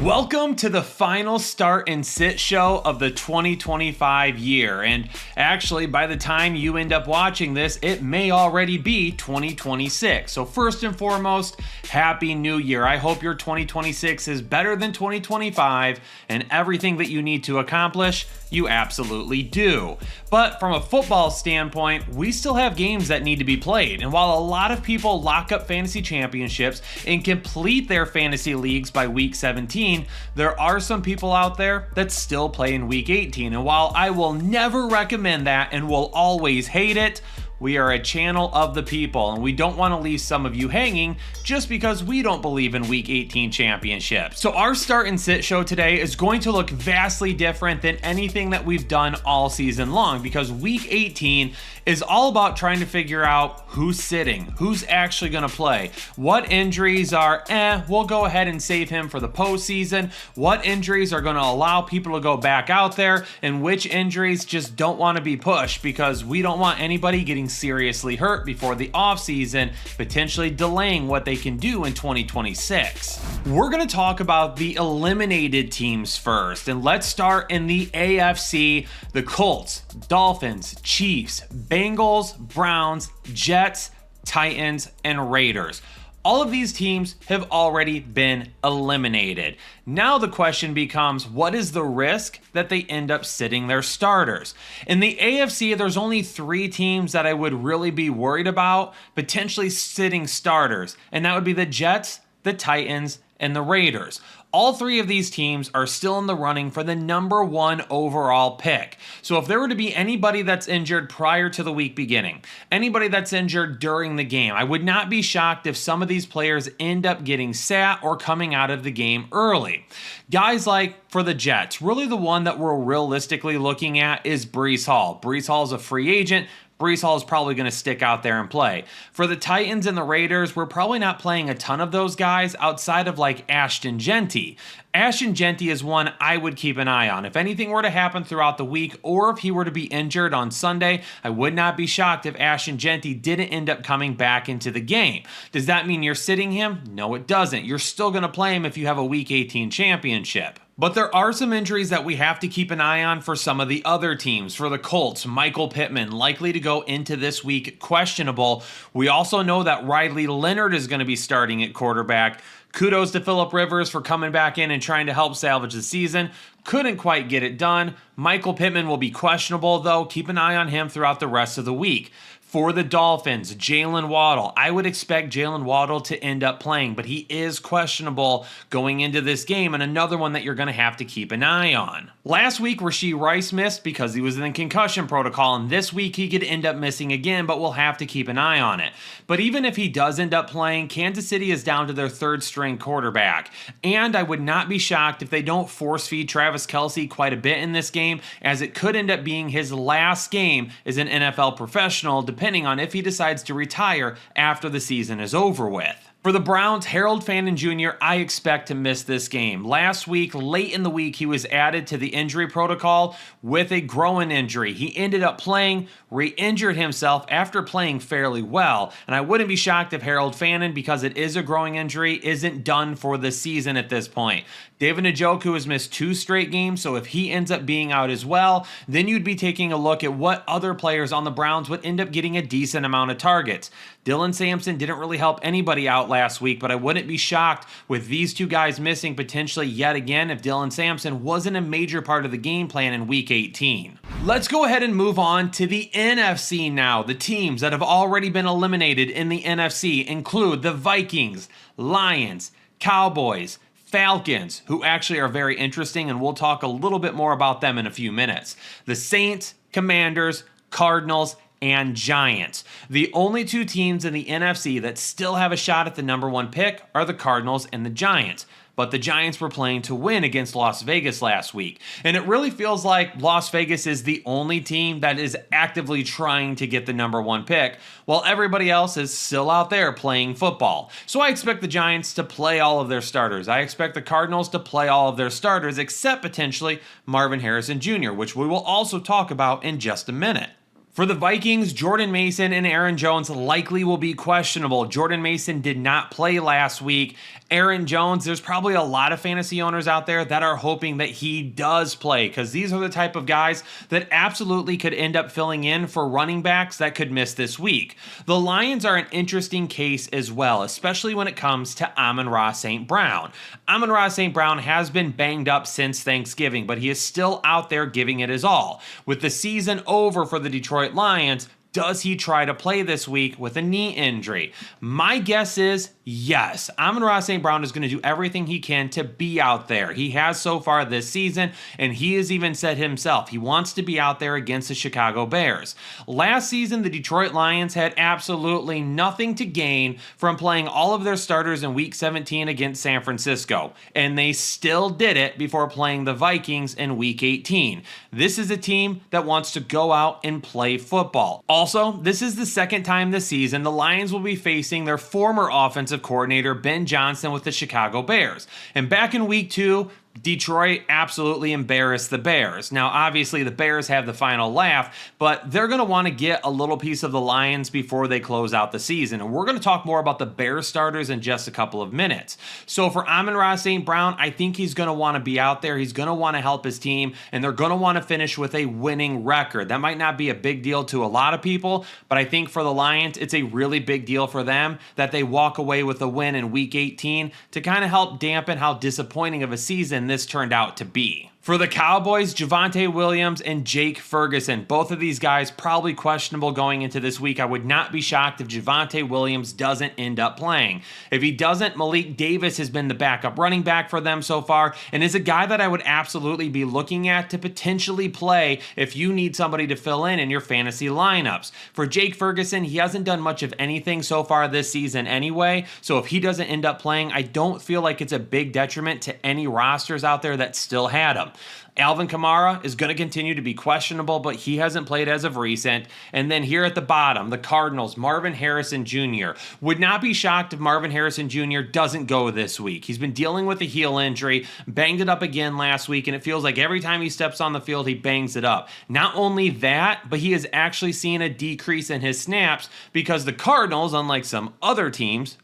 Welcome to the final start and sit show of the 2025 year. And actually, by the time you end up watching this, it may already be 2026. So first and foremost, Happy New Year. I hope your 2026 is better than 2025 and everything that you need to accomplish, you absolutely do. But from a football standpoint, we still have games that need to be played. And while a lot of people lock up fantasy championships and complete their fantasy leagues by week 17, there are some people out there that still play in week 18. And while I will never recommend that and will always hate it, we are a channel of the people, and we don't want to leave some of you hanging just because we don't believe in Week 18 championships. So our start and sit show today is going to look vastly different than anything that we've done all season long, because Week 18 is all about trying to figure out who's sitting, who's actually going to play, what injuries are, we'll go ahead and save him for the postseason, what injuries are going to allow people to go back out there, and which injuries just don't want to be pushed, because we don't want anybody getting seriously hurt before the offseason, potentially delaying what they can do in 2026. We're going to talk about the eliminated teams first, and let's start in the AFC. The Colts, Dolphins, Chiefs, Bengals, Browns, Jets, Titans, and Raiders. All of these teams have already been eliminated. Now the question becomes, what is the risk that they end up sitting their starters? In the AFC, there's only 3 teams that I would really be worried about potentially sitting starters, and that would be the Jets, the Titans, and the Raiders. All 3 of these teams are still in the running for the number 1 overall pick. So if there were to be anybody that's injured prior to the week beginning, anybody that's injured during the game, I would not be shocked if some of these players end up getting sat or coming out of the game early. Guys like, for the Jets, really the one that we're realistically looking at is Breece Hall. Breece Hall is a free agent. Breece Hall is probably going to stick out there and play. For the Titans and the Raiders, we're probably not playing a ton of those guys outside of like Ashton Jeanty. Ashton Jeanty is one I would keep an eye on. If anything were to happen throughout the week, or if he were to be injured on Sunday, I would not be shocked if Ashton Jeanty didn't end up coming back into the game. Does that mean you're sitting him? No, it doesn't. You're still going to play him if you have a Week 18 championship. But there are some injuries that we have to keep an eye on for some of the other teams. For the Colts, Michael Pittman likely to go into this week questionable. We also know that Riley Leonard is going to be starting at quarterback. Kudos to Phillip Rivers for coming back in and trying to help salvage the season. Couldn't quite get it done. Michael Pittman will be questionable, though. Keep an eye on him throughout the rest of the week. For the Dolphins, Jalen Waddle. I would expect Jalen Waddle to end up playing, but he is questionable going into this game, and another one that you're going to have to keep an eye on. Last week, Rashee Rice missed because he was in the concussion protocol, and this week he could end up missing again, but we'll have to keep an eye on it. But even if he does end up playing, Kansas City is down to their 3rd string quarterback, and I would not be shocked if they don't force feed Travis Kelce quite a bit in this game, as it could end up being his last game as an NFL professional, depending on if he decides to retire after the season is over with. For the Browns, Harold Fannin Jr., I expect to miss this game. Last week, late in the week, he was added to the injury protocol with a groin injury. He ended up playing, re-injured himself after playing fairly well. And I wouldn't be shocked if Harold Fannin, because it is a growing injury, isn't done for the season at this point. David Njoku has missed 2 straight games, so if he ends up being out as well, then you'd be taking a look at what other players on the Browns would end up getting a decent amount of targets. Dylan Sampson didn't really help anybody out last week, but I wouldn't be shocked with these 2 guys missing potentially yet again if Dylan Sampson wasn't a major part of the game plan in Week 18. Let's go ahead and move on to the NFC now. The teams that have already been eliminated in the NFC include the Vikings, Lions, Cowboys, Falcons, who actually are very interesting, and we'll talk a little bit more about them in a few minutes. The Saints, Commanders, Cardinals, and Giants. The only 2 teams in the NFC that still have a shot at the number 1 pick are the Cardinals and the Giants. But the Giants were playing to win against Las Vegas last week. And it really feels like Las Vegas is the only team that is actively trying to get the number 1 pick, while everybody else is still out there playing football. So I expect the Giants to play all of their starters. I expect the Cardinals to play all of their starters, except potentially Marvin Harrison Jr., which we will also talk about in just a minute. For the Vikings, Jordan Mason and Aaron Jones likely will be questionable. Jordan Mason did not play last week. Aaron Jones, there's probably a lot of fantasy owners out there that are hoping that he does play, because these are the type of guys that absolutely could end up filling in for running backs that could miss this week. The Lions are an interesting case as well, especially when it comes to Amon-Ra St. Brown. Amon-Ra St. Brown has been banged up since Thanksgiving, but he is still out there giving it his all. With the season over for the Detroit Lions, does he try to play this week with a knee injury? My guess is yes. Amon-Ra St. Brown is going to do everything he can to be out there. He has so far this season, and he has even said himself he wants to be out there against the Chicago Bears. Last season, the Detroit Lions had absolutely nothing to gain from playing all of their starters in Week 17 against San Francisco, and they still did it before playing the Vikings in Week 18. This is a team that wants to go out and play football. Also, this is the second time this season the Lions will be facing their former offensive coordinator, Ben Johnson, with the Chicago Bears. And back in Week 2, Detroit absolutely embarrassed the Bears. Now, obviously, the Bears have the final laugh, but they're going to want to get a little piece of the Lions before they close out the season. And we're going to talk more about the Bears starters in just a couple of minutes. So for Amon-Ra St. Brown, I think he's going to want to be out there. He's going to want to help his team, and they're going to want to finish with a winning record. That might not be a big deal to a lot of people, but I think for the Lions, it's a really big deal for them that they walk away with a win in Week 18 to kind of help dampen how disappointing of a season this turned out to be. For the Cowboys, Javonte Williams and Jake Ferguson, both of these guys probably questionable going into this week. I would not be shocked if Javonte Williams doesn't end up playing. If he doesn't, Malik Davis has been the backup running back for them so far and is a guy that I would absolutely be looking at to potentially play if you need somebody to fill in your fantasy lineups. For Jake Ferguson, he hasn't done much of anything so far this season anyway, so if he doesn't end up playing, I don't feel like it's a big detriment to any rosters out there that still had him. Alvin Kamara is going to continue to be questionable, but he hasn't played as of recent. And then here at the bottom, the Cardinals, Marvin Harrison Jr. Would not be shocked if Marvin Harrison Jr. doesn't go this week. He's been dealing with a heel injury, banged it up again last week, and it feels like every time he steps on the field, he bangs it up. Not only that, but he has actually seen a decrease in his snaps because the Cardinals, unlike some other teams,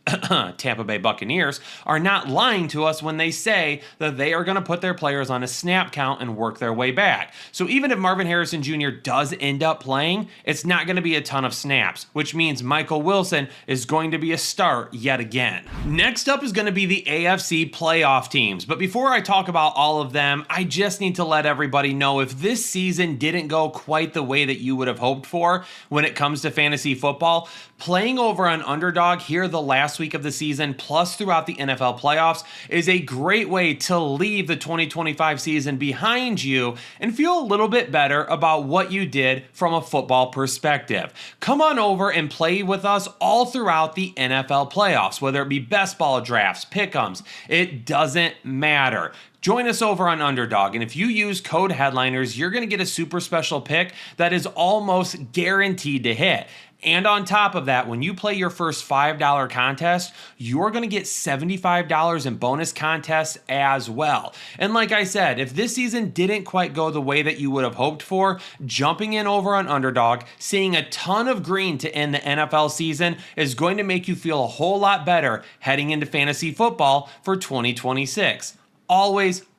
Tampa Bay Buccaneers, are not lying to us when they say that they are going to put their players on a snap count and work their way back. So even if Marvin Harrison Jr. does end up playing, it's not going to be a ton of snaps, which means Michael Wilson is going to be a start yet again. Next up is going to be the AFC playoff teams. But before I talk about all of them, I just need to let everybody know if this season didn't go quite the way that you would have hoped for when it comes to fantasy football, playing over on Underdog here the last week of the season, plus throughout the NFL playoffs, is a great way to leave the 2025 season behind you and feel a little bit better about what you did from a football perspective. Come on over and play with us all throughout the NFL playoffs, whether it be best ball drafts, pick'ems, it doesn't matter. Join us over on Underdog, and if you use code Headliners, you're going to get a super special pick that is almost guaranteed to hit. And on top of that, when you play your first $5 contest, you're going to get $75 in bonus contests as well. And like I said, if this season didn't quite go the way that you would have hoped for, jumping in over on Underdog, seeing a ton of green to end the NFL season is going to make you feel a whole lot better heading into fantasy football for 2026.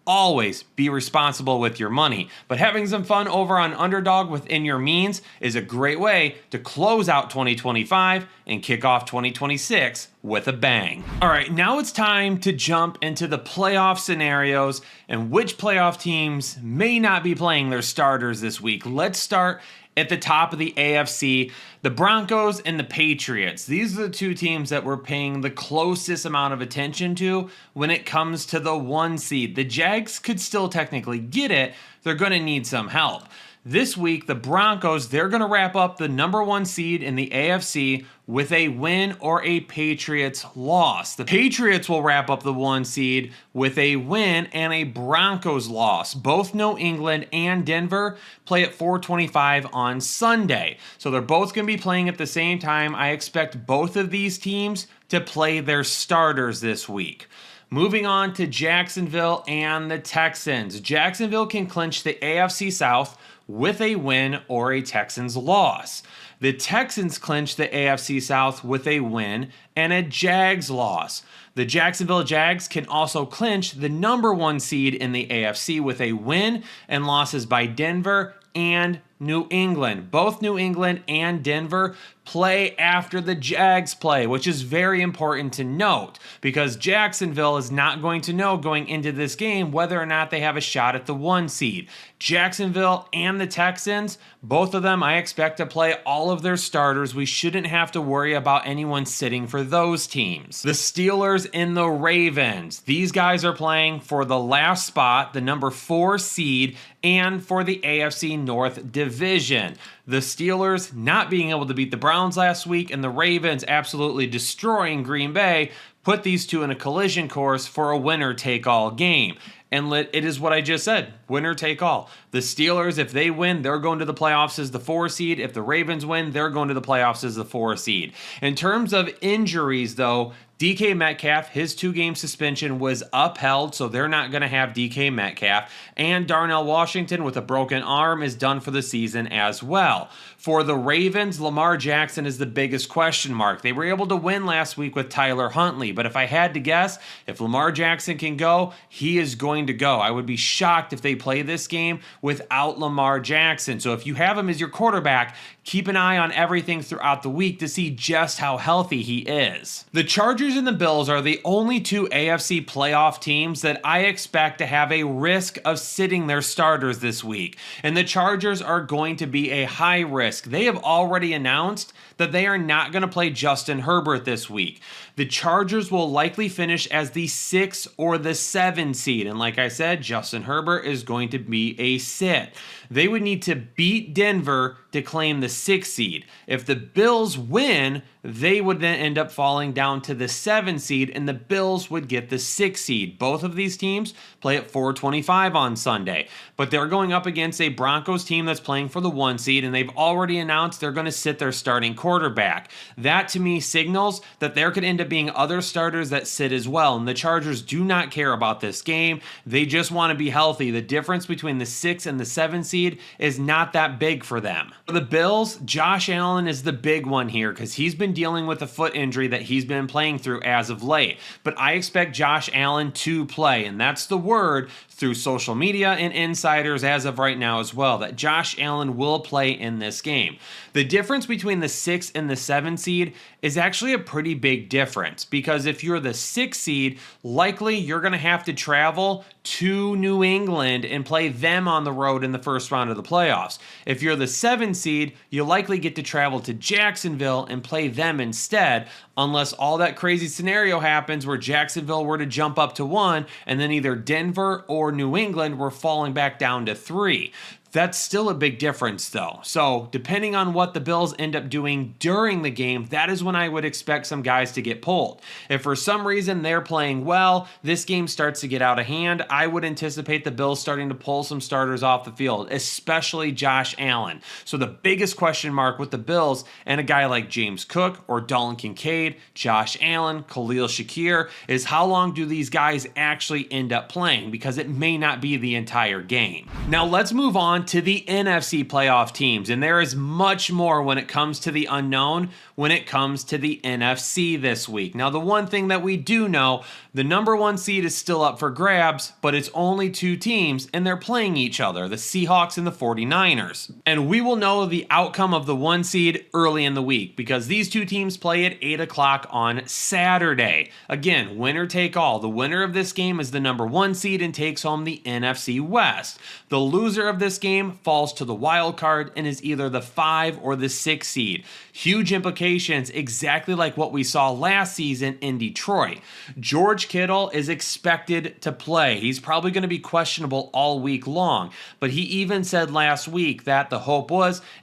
Always be responsible with your money, but having some fun over on Underdog within your means is a great way to close out 2025 and kick off 2026 with a bang. All right, now it's time to jump into the playoff scenarios and which playoff teams may not be playing their starters this week. Let's start at the top of the AFC, the Broncos and the Patriots. These are the two teams that we're paying the closest amount of attention to when it comes to the 1 seed. The Jags could still technically get it. They're going to need some help. This week, the Broncos, they're going to wrap up the number 1 seed in the AFC with a win or a Patriots loss. The Patriots will wrap up the 1 seed with a win and a Broncos loss. Both New England and Denver play at 4:25 on Sunday. So they're both going to be playing at the same time. I expect both of these teams to play their starters this week. Moving on to Jacksonville and the Texans. Jacksonville can clinch the AFC South with a win or a Texans loss. The Texans clinched the AFC South with a win and a Jags loss. The Jacksonville Jags can also clinch the number 1 seed in the AFC with a win and losses by Denver and New England. Both New England and Denver play after the Jags play, which is very important to note because Jacksonville is not going to know going into this game whether or not they have a shot at the 1 seed. Jacksonville and the Texans, both of them I expect to play all of their starters. We shouldn't have to worry about anyone sitting for those teams. The Steelers and the Ravens. These guys are playing for the last spot, the number 4 seed, and for the AFC North division. The Steelers not being able to beat the Browns last week and the Ravens absolutely destroying Green Bay put these two in a collision course for a winner-take-all game. And it is what I just said, winner take all. The Steelers, if they win, they're going to the playoffs as the 4 seed. If the Ravens win, they're going to the playoffs as the 4 seed. In terms of injuries, though, DK Metcalf, his 2-game suspension was upheld, so they're not going to have DK Metcalf. And Darnell Washington with a broken arm is done for the season as well. For the Ravens, Lamar Jackson is the biggest question mark. They were able to win last week with Tyler Huntley, but if I had to guess, if Lamar Jackson can go, he is going to go. I would be shocked if they play this game without Lamar Jackson. So if you have him as your quarterback, keep an eye on everything throughout the week to see just how healthy he is. The Chargers and the Bills are the only 2 AFC playoff teams that I expect to have a risk of sitting their starters this week. And the Chargers are going to be a high risk. They have already announced that they are not going to play Justin Herbert this week. The Chargers will likely finish as the 6 or the 7 seed. And like I said, Justin Herbert is going to be a sit. They would need to beat Denver to claim the 6 seed. If the Bills win, they would then end up falling down to the 7 seed and the Bills would get the 6 seed. Both of these teams play at 4:25 on Sunday, but they're going up against a Broncos team that's playing for the 1 seed and they've already announced they're going to sit their starting quarterback. That to me signals that there could end up being other starters that sit as well, and the Chargers do not care about this game. They just want to be healthy. The difference between the 6 and the 7 seed is not that big for them. For the Bills, Josh Allen is the big one here because he's been dealing with a foot injury that he's been playing through as of late. But I expect Josh Allen to play, and that's the word through social media and insiders as of right now as well, that Josh Allen will play in this game. The difference between the 6 and the 7 seed is actually a pretty big difference because if you're the 6 seed, likely you're going to have to travel to New England and play them on the road in the first round of the playoffs. If you're the 7 seed, you'll likely get to travel to Jacksonville and play them instead, unless all that crazy scenario happens where Jacksonville were to jump up to 1 and then either Denver or New England were falling back down to 3. That's still a big difference though. So depending on what the Bills end up doing during the game, that is when I would expect some guys to get pulled. If for some reason they're playing well, this game starts to get out of hand, I would anticipate the Bills starting to pull some starters off the field, especially Josh Allen. So the biggest question mark with the Bills and a guy like James Cook or Dalton Kincaid, Josh Allen, Khalil Shakir, is how long do these guys actually end up playing, because it may not be the entire game. Now let's move on to the NFC playoff teams, and there is much more when it comes to the unknown when it comes to the NFC this week. Now, the one thing that we do know, the number 1 seed is still up for grabs, but it's only 2 teams, and they're playing each other, the Seahawks and the 49ers. And we will know the outcome of the 1 seed early in the week, because these 2 teams play at 8 o'clock on Saturday. Again, winner take all. The winner of this game is the number 1 seed and takes home the NFC West. The loser of this game falls to the wild card and is either the 5 or the 6 seed. Huge implications, exactly like what we saw last season in Detroit. George Kittle is expected to play. He's probably going to be questionable all week long, but he even said last week that the hope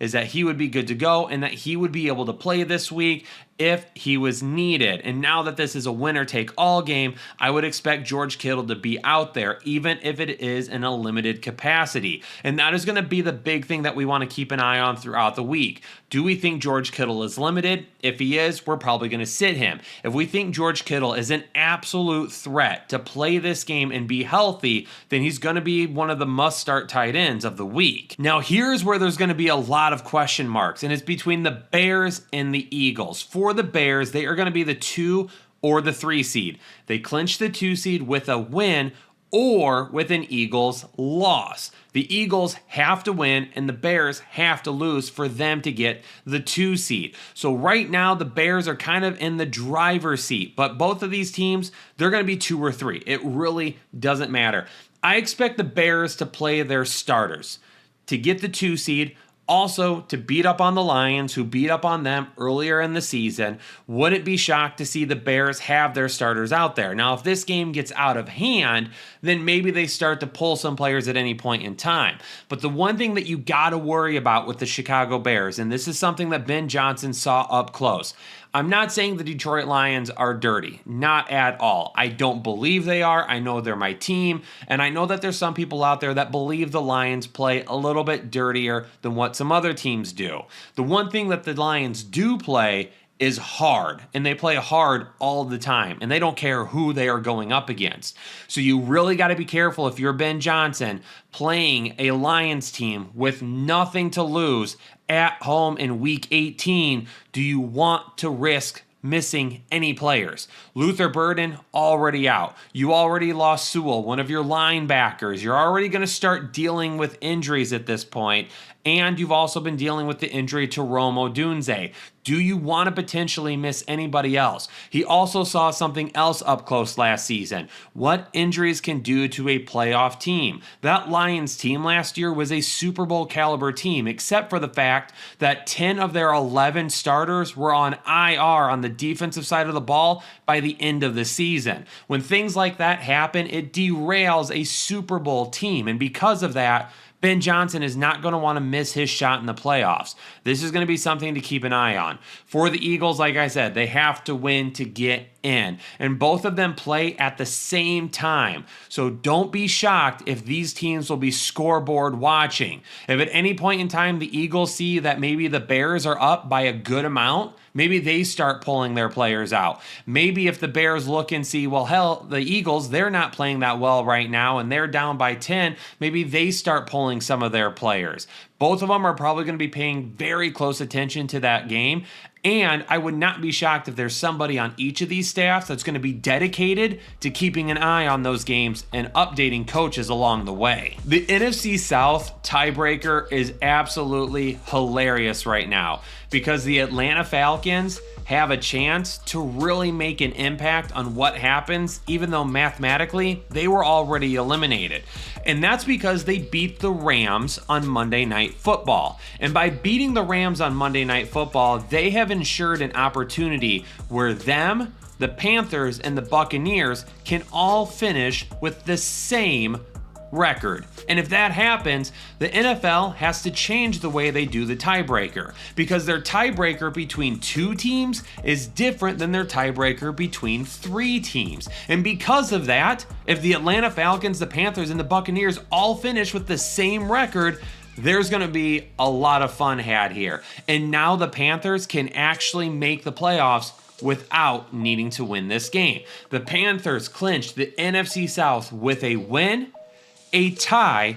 is that he would be good to go and that he would be able to play this week if he was needed. And now that this is a winner-take-all game, I would expect George Kittle to be out there, even if it is in a limited capacity. And that is going to be the big thing that we want to keep an eye on throughout the week. Do we think George Kittle is limited? If he is, we're probably going to sit him. If we think George Kittle is an absolute threat to play this game and be healthy, then he's going to be one of the must-start tight ends of the week. Now, here's where there's going to be a lot of question marks, and it's between the Bears and the Eagles. For the Bears, they are going to be the 2 or the 3 seed. They clinch the 2 seed with a win or with an Eagles loss. The Eagles have to win and the Bears have to lose for them to get the 2 seed. So right now the Bears are kind of in the driver's seat, but both of these teams, they're going to be 2 or 3. It really doesn't matter. I expect the Bears to play their starters to get the 2 seed. Also, to beat up on the Lions, who beat up on them earlier in the season. Wouldn't be shocked to see the Bears have their starters out there. Now, if this game gets out of hand, then maybe they start to pull some players at any point in time. But the one thing that you got to worry about with the Chicago Bears, and this is something that Ben Johnson saw up close, I'm not saying the Detroit Lions are dirty, not at all. I don't believe they are. I know they're my team, and I know that there's some people out there that believe the Lions play a little bit dirtier than what some other teams do. The one thing that the Lions do play is hard, and they play hard all the time, and they don't care who they are going up against. So you really got to be careful if you're Ben Johnson playing a Lions team with nothing to lose at home in Week 18. Do you want to risk missing any players? Luther Burden already out. You already lost Sewell, one of your linebackers. You're already going to start dealing with injuries at this point, and you've also been dealing with the injury to Rome Odunze. Do you want to potentially miss anybody else? He also saw something else up close last season. What injuries can do to a playoff team. That Lions team last year was a Super Bowl caliber team, except for the fact that 10 of their 11 starters were on IR on the defensive side of the ball by the end of the season. When things like that happen, it derails a Super Bowl team, and because of that, Ben Johnson is not going to want to miss his shot in the playoffs. This is going to be something to keep an eye on. For the Eagles, like I said, they have to win to get in. And both of them play at the same time. So don't be shocked if these teams will be scoreboard watching. If at any point in time the Eagles see that maybe the Bears are up by a good amount, maybe they start pulling their players out. Maybe if the Bears look and see, well, hell, the Eagles, they're not playing that well right now and they're down by 10, maybe they start pulling some of their players. Both of them are probably going to be paying very close attention to that game. And I would not be shocked if there's somebody on each of these staffs that's going to be dedicated to keeping an eye on those games and updating coaches along the way. The NFC South tiebreaker is absolutely hilarious right now because the Atlanta Falcons have a chance to really make an impact on what happens, even though mathematically they were already eliminated. And that's because they beat the Rams on Monday Night Football. And by beating the Rams on Monday Night Football, they have ensured an opportunity where them, the Panthers, and the Buccaneers can all finish with the same record. And if that happens, the NFL has to change the way they do the tiebreaker because their tiebreaker between 2 teams is different than their tiebreaker between 3 teams. And because of that, if the Atlanta Falcons, the Panthers, and the Buccaneers all finish with the same record, there's going to be a lot of fun had here. And now the Panthers can actually make the playoffs without needing to win this game. The Panthers clinched the NFC South with a win, a tie,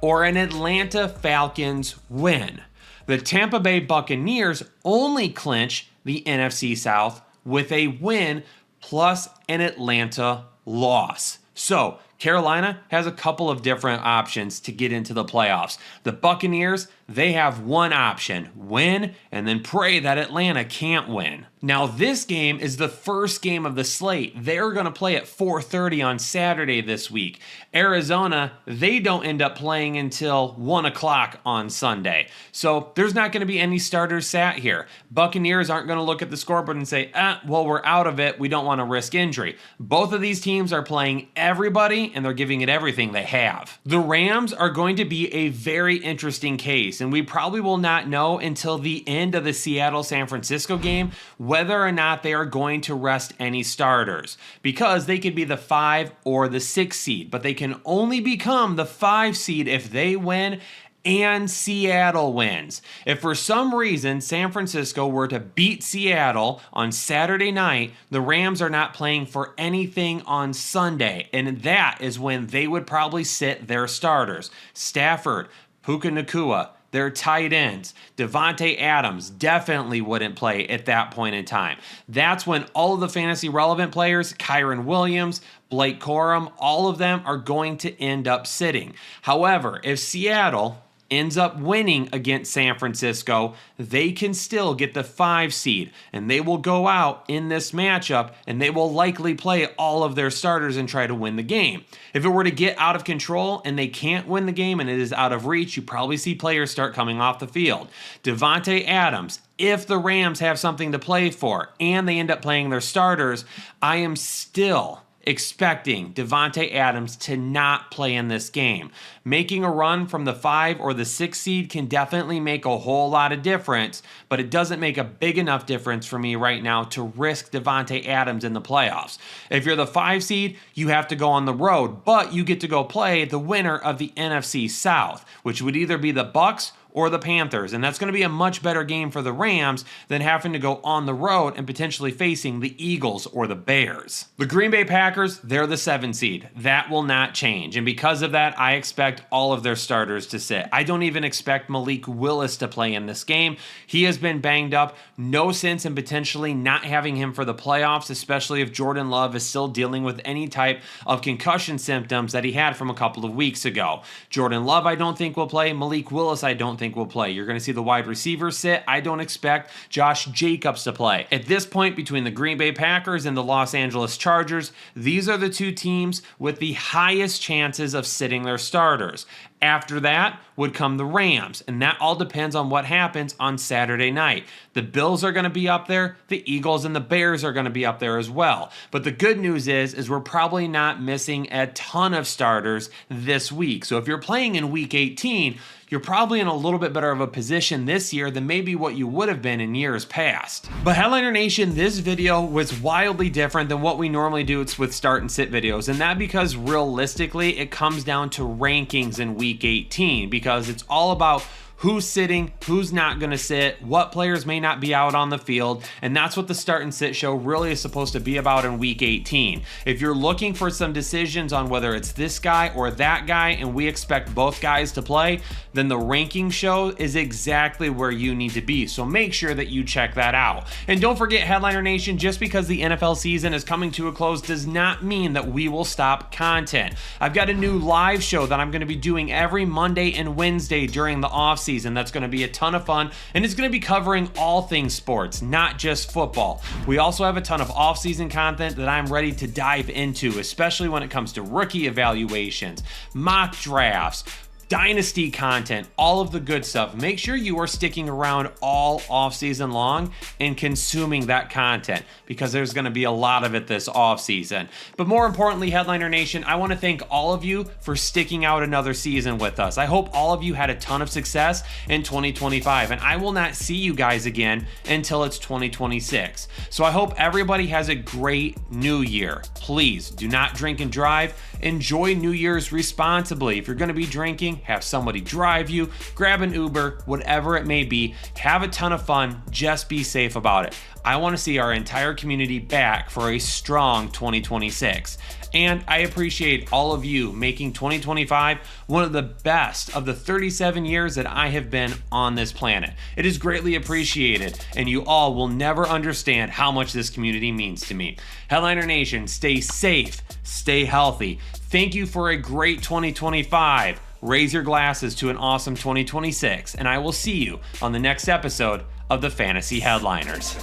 or an Atlanta Falcons win. The Tampa Bay Buccaneers only clinch the NFC South with a win plus an Atlanta loss. So Carolina has a couple of different options to get into the playoffs. The Buccaneers, they have one option, win, and then pray that Atlanta can't win. Now, this game is the first game of the slate. They're going to play at 4:30 on Saturday this week. Arizona, they don't end up playing until 1 o'clock on Sunday. So there's not going to be any starters sat here. Buccaneers aren't going to look at the scoreboard and say, well, we're out of it. We don't want to risk injury. Both of these teams are playing everybody, and they're giving it everything they have. The Rams are going to be a very interesting case case, and we probably will not know until the end of the Seattle-San Francisco game whether or not they are going to rest any starters, because they could be the 5 or the 6 seed, but they can only become the 5 seed if they win and Seattle wins. If for some reason San Francisco were to beat Seattle on Saturday night, the Rams are not playing for anything on Sunday, and that is when they would probably sit their starters. Stafford, Puka Nacua, their tight ends, Devontae Adams definitely wouldn't play at that point in time. That's when all of the fantasy relevant players, Kyren Williams, Blake Corum, all of them are going to end up sitting. However, if Seattle ends up winning against San Francisco, they can still get the 5 seed, and they will go out in this matchup and they will likely play all of their starters and try to win the game. If it were to get out of control and they can't win the game and it is out of reach, you probably see players start coming off the field. Devontae Adams, if the Rams have something to play for and they end up playing their starters, I am still expecting Devontae Adams to not play in this game. Making a run from the 5 or the 6 seed can definitely make a whole lot of difference, but it doesn't make a big enough difference for me right now to risk Devontae Adams in the playoffs. If you're the 5 seed, you have to go on the road, but you get to go play the winner of the NFC South, which would either be the Bucs or the Panthers, and that's going to be a much better game for the Rams than having to go on the road and potentially facing the Eagles or the Bears. The Green Bay Packers, they're the 7 seed. That will not change, and because of that, I expect all of their starters to sit. I don't even expect Malik Willis to play in this game. He has been banged up. No sense in potentially not having him for the playoffs, especially if Jordan Love is still dealing with any type of concussion symptoms that he had from a couple of weeks ago. Jordan Love, I don't think will play. Malik Willis, I don't think will play. You're going to see the wide receivers sit. I don't expect Josh Jacobs to play. At this point, between the Green Bay Packers and the Los Angeles Chargers, these are the 2 teams with the highest chances of sitting their starters. After that would come the Rams, and that all depends on what happens on Saturday night. The Bills are going to be up there, the Eagles and the Bears are going to be up there as well. But the good news is we're probably not missing a ton of starters this week. So if you're playing in week 18, you're probably in a little bit better of a position this year than maybe what you would have been in years past. But Headliner Nation, this video was wildly different than what we normally do with start and sit videos, and that because realistically it comes down to rankings in week 18, because it's all about who's sitting, who's not going to sit, what players may not be out on the field, and that's what the Start and Sit show really is supposed to be about in Week 18. If you're looking for some decisions on whether it's this guy or that guy, and we expect both guys to play, then the ranking show is exactly where you need to be, so make sure that you check that out. And don't forget, Headliner Nation, just because the NFL season is coming to a close does not mean that we will stop content. I've got a new live show that I'm going to be doing every Monday and Wednesday during the offseason. That's going to be a ton of fun, and it's going to be covering all things sports, not just football. We also have a ton of off-season content that I'm ready to dive into, especially when it comes to rookie evaluations, mock drafts, dynasty content, all of the good stuff. Make sure you are sticking around all off season long and consuming that content, because there's going to be a lot of it this off season. But more importantly, Headliner Nation, I want to thank all of you for sticking out another season with us. I hope all of you had a ton of success in 2025, and I will not see you guys again until it's 2026. So I hope everybody has a great new year. Please do not drink and drive. Enjoy New Year's responsibly. If you're going to be drinking, have somebody drive you, grab an Uber, whatever it may be. Have a ton of fun. Just be safe about it. I want to see our entire community back for a strong 2026. And I appreciate all of you making 2025 one of the best of the 37 years that I have been on this planet. It is greatly appreciated, and you all will never understand how much this community means to me. Headliner Nation, stay safe, stay healthy. Thank you for a great 2025. Raise your glasses to an awesome 2026, and I will see you on the next episode of the Fantasy Headliners.